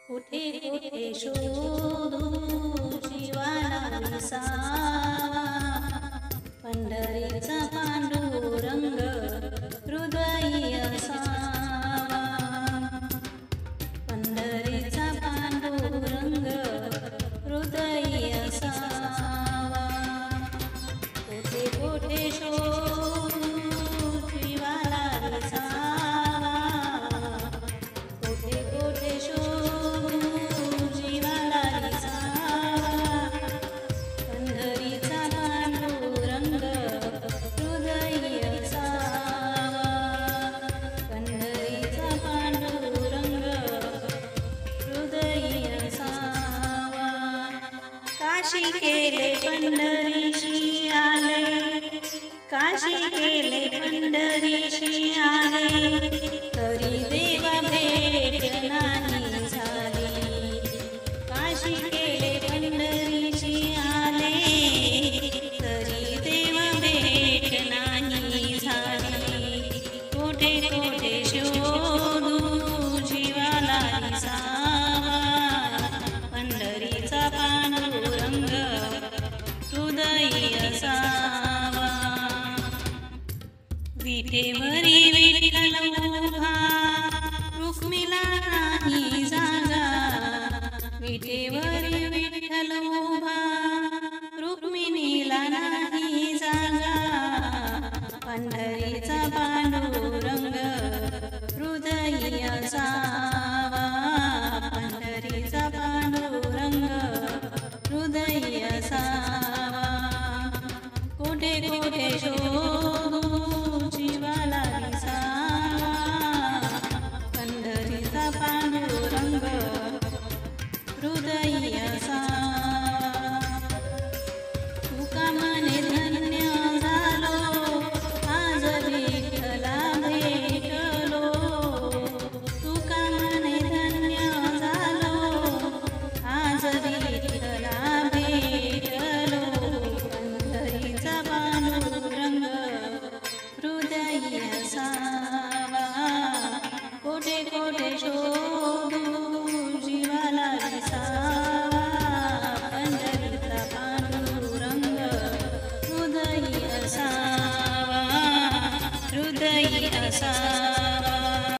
कुठे कुठे शोधू जीवाला विसावा, पंढरीचा पांडुरंग हृदयी असावा, पंढरीचा पांडुरंग हृदयी असावा. कुठे कुठे शोधू जीवाला विसावा, कुठे कुठे शोधू जीवाला विसावा, पंढरीचा पांडुरंग हृदयी असावा, पंढरीचा पांडुरंग हृदयी असावा. काशी केले पंढरीशी आले, काशी केले पंढरीशी आले, तरी देवा भेट नाही झाली. काशी केले पंढरीशी आले, तरी देवा भेट नाही झाली. कुठे कुठे शोधू जीवाला विसावा, पंढरीचा पांडुरंग हृदयी असावा. विठेवरी विठ्ठल उभा, रुक्मिला नाही जागा, विठेवरी विठ्ठल उभा, रुक्मिणीला नाही जागा, पंढरीचा पांडुरंग हृदयी असावा.